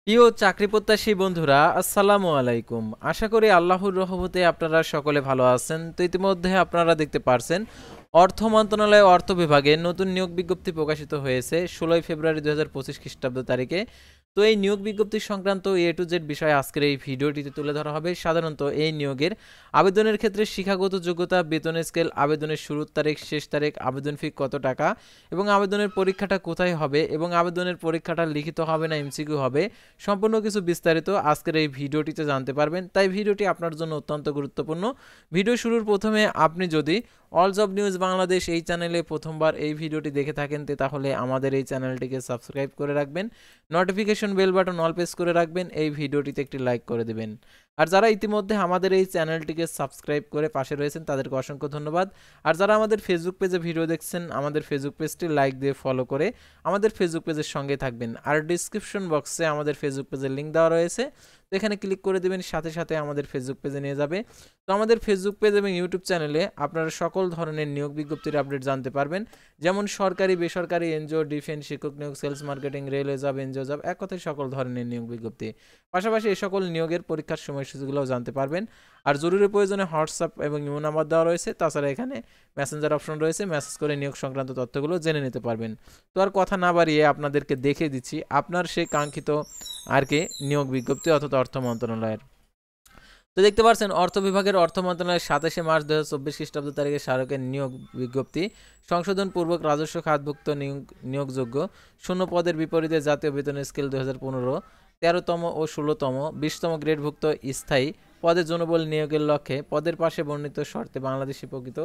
প্রিয় চাকরি প্রত্যাশী বন্ধুরা, আসসালামু আলাইকুম। আশা করি আল্লাহর রহমতে আপনারা সকলে ভালো আছেন। তো ইতিমধ্যে আপনারা দেখতে পারছেন অর্থ মন্ত্রণালয় অর্থ বিভাগে নতুন নিয়োগ বিজ্ঞপ্তি প্রকাশিত হয়েছে 16 ফেব্রুয়ারি 2025 খ্রিস্টাব্দ তারিখে। তো এই নিয়োগ বিজ্ঞপ্তি সংক্রান্ত এ টু জেড বিষয় আজকের এই ভিডিওটিতে তুলে ধরা হবে। সাধারণত এই নিয়োগের আবেদনের ক্ষেত্রে শিক্ষাগত যোগ্যতা, বেতন স্কেল, আবেদনের শুরুর তারিখ, শেষ তারিখ, আবেদন ফি কত টাকা এবং আবেদনের পরীক্ষাটা কোথায় হবে এবং আবেদনের পরীক্ষাটা লিখিত হবে না এমসিকিউ হবে, সম্পূর্ণ কিছু বিস্তারিত আজকের এই ভিডিওটিতে জানতে পারবেন। তাই ভিডিওটি আপনার জন্য অত্যন্ত গুরুত্বপূর্ণ। ভিডিও শুরুর প্রথমে আপনি যদি অল জব নিউজ বাংলাদেশ এই চ্যানেলে প্রথমবার এই ভিডিওটি দেখে থাকেন তাহলে আমাদের এই চ্যানেলটিকে সাবস্ক্রাইব করে রাখবেন, notification bell button all press করে রাখবেন, এই ভিডিওটিতে একটি লাইক করে দেবেন। আর যারা ইতিমধ্যে আমাদের এই চ্যানেলটিকে সাবস্ক্রাইব করে পাশে রয়েছেন তাদেরকে অসংখ্য ধন্যবাদ। আর যারা আমাদের ফেসবুক পেজে ভিডিও দেখছেন আমাদের ফেসবুক পেজটি লাইক দিয়ে ফলো করে আমাদের ফেসবুক পেজের সঙ্গে থাকবেন। আর ডিসক্রিপশন বক্সে আমাদের ফেসবুক পেজের লিঙ্ক দেওয়া রয়েছে, তো এখানে ক্লিক করে দেবেন, সাথে সাথে আমাদের ফেসবুক পেজে নিয়ে যাবে। তো আমাদের ফেসবুক পেজ এবং ইউটিউব চ্যানেলে আপনারা সকল ধরনের নিয়োগ বিজ্ঞপ্তির আপডেট জানতে পারবেন, যেমন সরকারি, বেসরকারি, এনজিও, ডিফেন্স, শিক্ষক নিয়োগ, sales marketing, railway job, NGO job, এক কথায় সকল ধরনের নিয়োগ বিজ্ঞপ্তি। পাশাপাশি এই সকল নিয়োগের পরীক্ষার সময়সূচিগুলোও জানতে পারবেন। আর জরুরি প্রয়োজনে হোয়াটসঅ্যাপ এবং ইমো নাম্বার দেওয়া রয়েছে, তাছাড়া এখানে মেসেঞ্জার অপশন রয়েছে, মেসেজ করে নিয়োগ সংক্রান্ত তথ্যগুলো জেনে নিতে পারবেন। তো আর কথা না বাড়িয়ে আপনাদেরকে দেখিয়ে দিচ্ছি আপনার সেই কাঙ্ক্ষিত নিয়োগ বিজ্ঞপ্তি অর্থাৎ অর্থ মন্ত্রণালয়ের। তো দেখতে পাচ্ছেন অর্থ বিভাগের অর্থ মন্ত্রণালয়ের 27 মার্চ 2024 খ্রিস্টাব্দ তারিখে স্মারকের নিয়োগ বিজ্ঞপ্তি সংশোধন পূর্বক রাজস্ব খাতভুক্ত নিয়োগযোগ্য শূন্য পদের বিপরীতে জাতীয় বেতন স্কেল 2015, 13তম ও 16তম 20তম গ্রেডভুক্ত স্থায়ী পদে জনবল নিয়োগের লক্ষ্যে পদের পাশে বর্ণিত শর্তে বাংলাদেশি প্রকৃত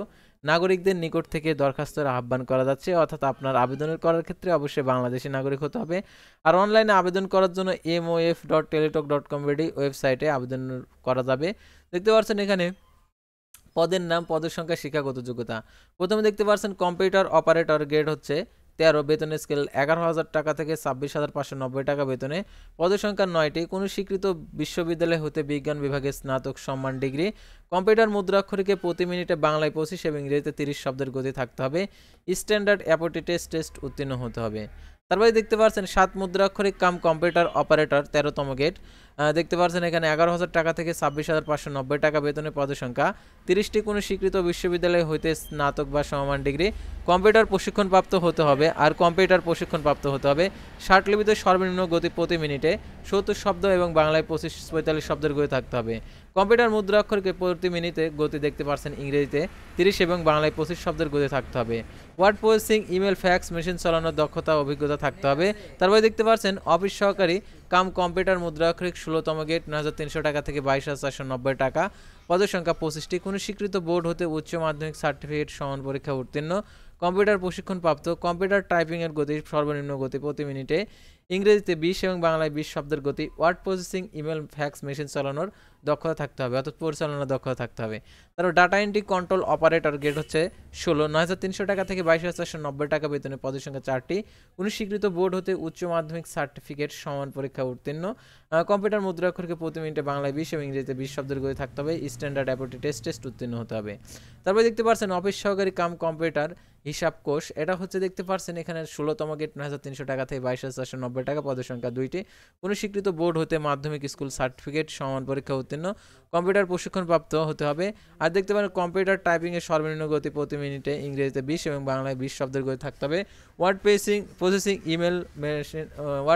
নাগরিকদের নিকট থেকে দরখাস্তের আহ্বান করা যাচ্ছে। অর্থাৎ আপনার আবেদনের করার ক্ষেত্রে অবশ্যই বাংলাদেশি নাগরিক হতে হবে। আর অনলাইনে আবেদন করার জন্য mof.teletalk.com ওয়েবসাইটে আবেদন করা যাবে। দেখতে পাচ্ছেন এখানে পদের নাম, পদের সংখ্যা, শিক্ষাগত যোগ্যতা। প্রথমে দেখতে পাচ্ছেন কম্পিউটার অপারেটর, গ্রেড হচ্ছে 13, বেতন স্কেল 11,000 টাকা থেকে 26,590 টাকা বেতনে, পদের সংখ্যা 9টি, কোনো স্বীকৃত বিশ্ববিদ্যালয় হতে বিজ্ঞান বিভাগে স্নাতক সম্মান ডিগ্রি, কম্পিউটার মুদ্রাক্ষরিকে প্রতি মিনিটে বাংলায় 25 এবং ইংরেজিতে 30 শব্দের গতি থাকতে হবে, স্ট্যান্ডার্ড অ্যাপটিটিউড টেস্ট উত্তীর্ণ হতে হবে। তারপরে দেখতে পাচ্ছেন 7 মুদ্রাক্ষরিক কাম কম্পিউটার অপারেটর, 13তম গেট। দেখতে পাচ্ছেন এখানে 11,000 টাকা থেকে 26,590 টাকা বেতনে, পদের সংখ্যা 30টি, কোনো স্বীকৃত বিশ্ববিদ্যালয় হইতে স্নাতক বা সমমান ডিগ্রি, কম্পিউটার প্রশিক্ষণপ্রাপ্ত হতে হবে। আর কম্পিউটার প্রশিক্ষণপ্রাপ্ত হতে হবে। 60 লিপিতে সর্বনিম্ন গতি প্রতি মিনিটে 70 শব্দ এবং বাংলায় 45 শব্দের গতি থাকতে হবে। কম্পিউটার মুদ্রাক্ষরকে প্রতি মিনিটে গতি দেখতে পাচ্ছেন ইংরেজিতে 30 এবং বাংলায় 25 শব্দের গতি থাকতে হবে। Word processing, email, fax machine চালানোর দক্ষতা অভিজ্ঞতা থাকতে হবে। তারপরে দেখতে পাচ্ছেন অফিস সহকারী কাম কম্পিউটার মুদ্রাক্ষরিক 16তম গেট, 9,300 টাকা থেকে 22,490 টাকা, পদের সংখ্যা 25টি, কোনো স্বীকৃত বোর্ড হতে উচ্চ মাধ্যমিক সার্টিফিকেট সমান পরীক্ষা উত্তীর্ণ, কম্পিউটার প্রশিক্ষণপ্রাপ্ত, কম্পিউটার টাইপিংয়ের গতি সর্বনিম্ন গতি প্রতি মিনিটে ইংরেজিতে 20 এবং বাংলায় 20 শব্দের গতি, word processing, email, fax machine চালানোর দক্ষতা থাকতে হবে, অর্থাৎ পরিচালনার দক্ষতা থাকতে হবে। তারপর data entry control operator, grade হচ্ছে 16, 9,300 টাকা থেকে 22,490 টাকা বেতনে, পদের সংখ্যা 4টি, কোনো স্বীকৃত বোর্ড হতে উচ্চ মাধ্যমিক সার্টিফিকেট সমান পরীক্ষা উত্তীর্ণ, কম্পিউটার মুদ্রাক্ষরকে প্রতি মিনিটে বাংলায় 20 এবং ইংরেজিতে 20 শব্দের গতি থাকতে হবে, স্ট্যান্ডার্ড অ্যাপটিটিউড টেস্ট উত্তীর্ণ হতে হবে। তারপরে দেখতে পাচ্ছেন অফিস সহকারী কাম কম্পিউটার হিসাব কোষ, এটা হচ্ছে দেখতে পাচ্ছেন এখানে 16তম গেট, 9,300 টাকা থেকে 22,490 টাকা, পদের সংখ্যা 2টি, কোনো স্বীকৃত বোর্ড হতে মাধ্যমিক স্কুল সার্টিফিকেট সমান পরীক্ষা উত্তীর্ণ, কম্পিউটার প্রশিক্ষণপ্রাপ্ত হতে হবে। আর দেখতে পারেন কম্পিউটার টাইপিংয়ের সর্বনিম্ন গতি প্রতি মিনিটে ইংরেজিতে 20 এবং বাংলায় 20 শব্দের গতি থাকতে হবে, ওয়ার্ড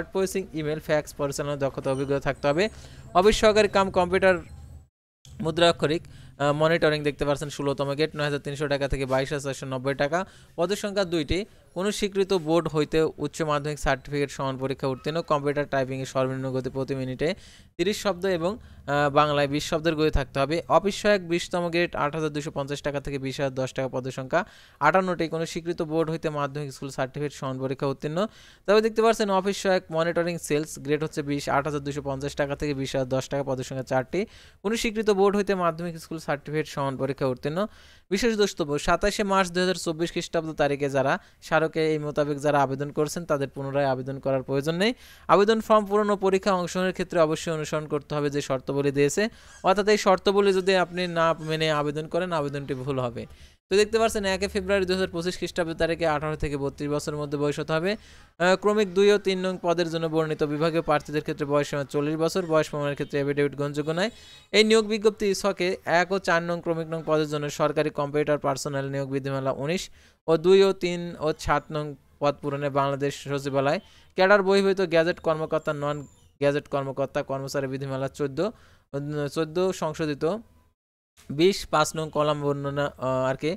প্রসেসিং, ইমেল, ফ্যাক্স পরিচালনার দক্ষতা অভিজ্ঞতা থাকতে হবে। অফিস সহকারী কাম কম্পিউটার মুদ্রাক্ষরিক মনিটরিং দেখতে পাচ্ছেন 16তম গেট, 9,300 টাকা থেকে 22,490 টাকা, পদের সংখ্যা 2টি, কোনো স্বীকৃত বোর্ড হইতে উচ্চ মাধ্যমিক সার্টিফিকেট সমান পরীক্ষা উত্তীর্ণ, কম্পিউটার টাইপিংয়ের সর্বনিম্ন গতি প্রতি মিনিটে 30 শব্দ এবং বাংলায় 20 শব্দের গতি থাকতে হবে। অফিস সহায়ক 20তম গেট, 8,250 টাকা থেকে 20,010 টাকা, পদের সংখ্যা 58টি, কোনো স্বীকৃত বোর্ড হইতে মাধ্যমিক স্কুল সার্টিফিকেট সমান পরীক্ষা উত্তীর্ণ। তবে দেখতে পাচ্ছেন অফিস সহায়ক মনিটরিং সেলস, গ্রেড হচ্ছে 20, 8,250 টাকা থেকে 20,010 টাকা, পদের সংখ্যা 4টি, কোনো স্বীকৃত বোর্ড হইতে মাধ্যমিক স্কুল সার্টিফিকেট সমান পরীক্ষা উত্তীর্ণ। বিশেষ দ্রষ্টব্য 27 মার্চ 2024 খ্রিস্টাব্দ তারিখে যারা স্মারকে এই মোতাবেক যারা আবেদন করেছেন তাদের পুনরায় আবেদন করার প্রয়োজন নেই। আবেদন ফর্ম পূরণ ও পরীক্ষা অংশগ্রহণের ক্ষেত্রে অবশ্যই অনুসরণ করতে হবে যে শর্তাবলী দিয়েছে, অর্থাৎ এই শর্তাবলী যদি আপনি না মেনে আবেদন করেন আবেদনটি ভুল হবে। তো দেখতে পাচ্ছেন 1 ফেব্রুয়ারি 2025 খ্রিস্টাব্দ তারিখে 18 থেকে 32 বছরের মধ্যে বয়স হতে হবে। ক্রমিক 2 ও 3 নং পদের জন্য বর্ণিত বিভাগীয় প্রার্থীদের ক্ষেত্রে বয়সসীমা 40 বছর। বয়স প্রমাণের ক্ষেত্রে এফিডেভিট গ্রহণযোগ্য নয়। এই নিয়োগ বিজ্ঞপ্তি ছকে 1 ও 4 নং ক্রমিক নং পদের জন্য সরকারি কম্পিউটার পার্সোনাল নিয়োগ বিধিমালা 19 ও 2 ও 3 ও 7 নং পদ পূরণে বাংলাদেশ সচিবালয় ক্যাডার বহির্ভূত গ্যাজেট কর্মকর্তা নন গ্যাজেট কর্মকর্তা কর্মচারী বিধিমালা 14 সংশোধিত 20 5 নং কলাম বর্ণনা আর কি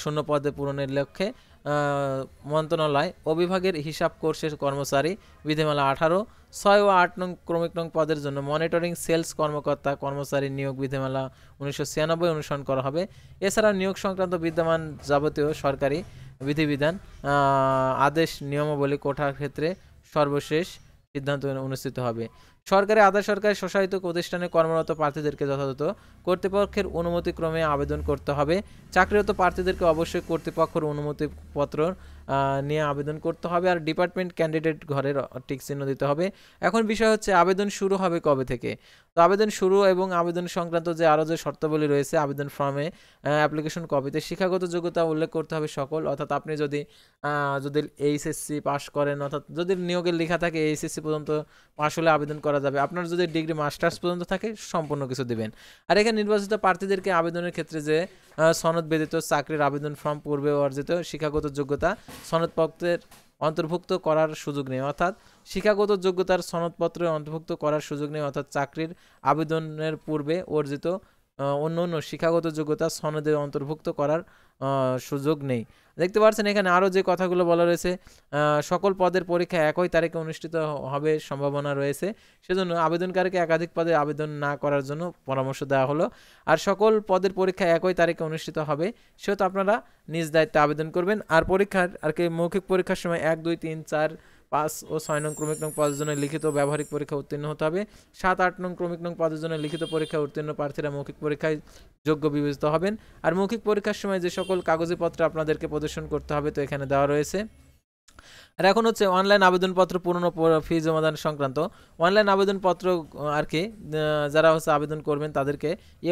শূন্য পদে পূরণের লক্ষ্যে মন্ত্রণালয় ও বিভাগের হিসাব কোর্সের কর্মচারী বিধিমালা 18 6 ও 8 নং ক্রমিক নং পদের জন্য মনিটরিং সেলস কর্মকর্তা কর্মচারী নিয়োগ বিধিমালা 1996 অনুসরণ করা হবে। এছাড়া নিয়োগ সংক্রান্ত বিদ্যমান যাবতীয় সরকারি বিধিবিধান আদেশ নিয়মাবলী কোঠার ক্ষেত্রে সর্বশেষ সিদ্ধান্ত অনুষ্ঠিত হবে। সরকারি আধা সরকারি স্বশাসিত প্রতিষ্ঠানে কর্মরত প্রার্থীদেরকে যথাযথ কর্তৃপক্ষের অনুমতিক্রমে আবেদন করতে হবে। চাকরিরত প্রার্থীদেরকে অবশ্যই কর্তৃপক্ষের অনুমতিপত্র নিয়ে আবেদন করতে হবে। আর ডিপার্টমেন্ট ক্যান্ডিডেট ঘরের টিক চিহ্ন দিতে হবে। এখন বিষয় হচ্ছে আবেদন শুরু হবে কবে থেকে। তো আবেদন শুরু এবং আবেদন সংক্রান্ত যে আরও যে শর্তাবলী রয়েছে আবেদন ফর্মে অ্যাপ্লিকেশন কপিতে শিক্ষাগত যোগ্যতা উল্লেখ করতে হবে সকল, অর্থাৎ আপনি যদি এইচএসসি পাস করেন, অর্থাৎ যদি নিয়োগের লেখা থাকে এইচএসসি পর্যন্ত পাস হলে আবেদন করা যাবে। আপনার যদি ডিগ্রি মাস্টার্স পর্যন্ত থাকে সম্পূর্ণ কিছু দিবেন। আর এখানে নির্বাচিত প্রার্থীদেরকে আবেদনের ক্ষেত্রে যে সনদ ব্যতীত চাকরির আবেদন ফর্ম পূর্বে অর্জিত শিক্ষাগত যোগ্যতা সনদপত্রের অন্তর্ভুক্ত করার সুযোগ নেই, অর্থাৎ শিক্ষাগত যোগ্যতার সনদপত্রে অন্তর্ভুক্ত করার সুযোগ নেই, অর্থাৎ চাকরির আবেদনের পূর্বে অর্জিত অন্য অন্য শিক্ষাগত যোগ্যতা সনদে অন্তর্ভুক্ত করার সুযোগ নেই। দেখতে পাচ্ছেন এখানে আরও যে কথাগুলো বলা রয়েছে, সকল পদের পরীক্ষা একই তারিখে অনুষ্ঠিত হবে সম্ভাবনা রয়েছে, সেজন্য আবেদনকারীকে একাধিক পদে আবেদন না করার জন্য পরামর্শ দেওয়া হলো। আর সকল পদের পরীক্ষা একই তারিখে অনুষ্ঠিত হবে, সেহেতু আপনারা নিজ দায়িত্বে আবেদন করবেন। আর পরীক্ষার আর কি মৌখিক পরীক্ষার সময় 1 2 3 4 5 ও 6 নং ক্রমিক নং পদের জন্য লিখিত ব্যবহারিক পরীক্ষা উত্তীর্ণ হতে হবে। 7 8 নং ক্রমিক নং পদের জন্য লিখিত পরীক্ষা উত্তীর্ণ প্রার্থীরা মৌখিক পরীক্ষায় যোগ্য বিবেচিত হবেন। আর মৌখিক পরীক্ষার সময় যে সকল কাগজপত্র আপনাদেরকে প্রদর্শন করতে হবে তো এখানে দেওয়া রয়েছে। আর এখন হচ্ছে অনলাইন আবেদনপত্র পূরণ ও ফি জমাদান সংক্রান্ত অনলাইন আবেদনপত্র আর কি যারা হচ্ছে আবেদন করবেন তাদেরকে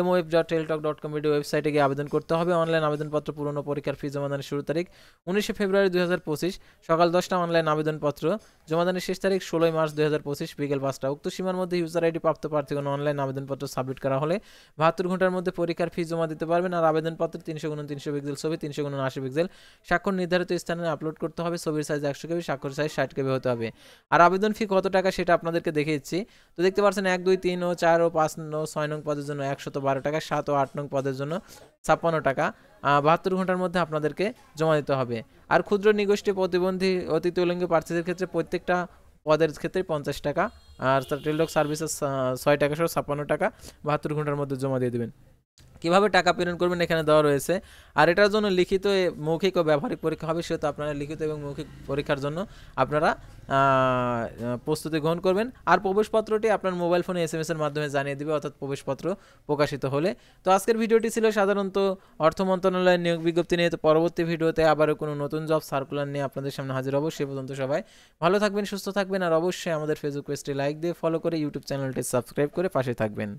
mof.teltalk.com ওয়েবসাইটে গিয়ে আবেদন করতে হবে। অনলাইন আবেদনপত্র পূরণ ও পরীক্ষার ফি জমাদানের শুরু তারিখ 19 ফেব্রুয়ারি 2025 সকাল 10টা। অনলাইন আবেদনপত্র জমাদানের শেষ তারিখ 16 মার্চ 2025 বিকেল 5টা। উক্ত সীমার মধ্যে ইউজার আইডি প্রাপ্ত প্রার্থীগণ অনলাইন আবেদনপত্র সাবমিট করা হলে 72 ঘন্টার মধ্যে পরীক্ষার ফি জমা দিতে পারবেন। আর আবেদনপত্রে 300x300 পিক্সেল ছবি 300x80 পিক্সেল স্বাক্ষর নির্ধারিত স্থানে আপলোড করতে হবে। ছবির সাইজ 100 কেবি, স্বাক্ষর সাইজ 60 কেবি হতে হবে। আর আবেদন ফি কত টাকা সেটা আপনাদেরকে দেখিয়েছি। তো দেখতে পাচ্ছেন 1 2 3 ও 4 ও 5 ও 6 নং পদের জন্য 112 টাকা, 7 ও 8 নং পদের জন্য 56 টাকা 72 ঘন্টার মধ্যে আপনাদেরকে জমা দিতে হবে। আর ক্ষুদ্র নিগোষ্ঠী প্রতিবন্ধী ও তৃতীয় লিঙ্গী প্রার্থীদের ক্ষেত্রে প্রত্যেকটা পদের ক্ষেত্রে 50 টাকা, আর টেলিটক সার্ভিসেস 6 টাকা সহ 56 টাকা 72 ঘন্টার মধ্যে জমা দিয়ে দেবেন। কিভাবে টাকা প্রেরণ করবেন এখানে দেওয়া রয়েছে। আর এটার জন্য লিখিত মৌখিক ও ব্যবহারিক পরীক্ষা হবে, সেহেতু আপনারা লিখিত এবং মৌখিক পরীক্ষার জন্য আপনারা প্রস্তুতি গ্রহণ করবেন। আর প্রবেশপত্রটি আপনার মোবাইল ফোনে SMS এর মাধ্যমে জানিয়ে দেবে, অর্থাৎ প্রবেশপত্র প্রকাশিত হলে। তো আজকের ভিডিওটি ছিল সাধারণত অর্থ মন্ত্রণালয়ের নিয়োগ বিজ্ঞপ্তি নিয়ে। তো পরবর্তী ভিডিওতে আবারও কোনো নতুন জব সার্কুলার নিয়ে আপনাদের সামনে হাজির হব। সে পর্যন্ত সবাই ভালো থাকবেন, সুস্থ থাকবেন। আর অবশ্যই আমাদের ফেসবুক পেজটি লাইক দিয়ে ফলো করে ইউটিউব চ্যানেলটি সাবস্ক্রাইব করে পাশে থাকবেন।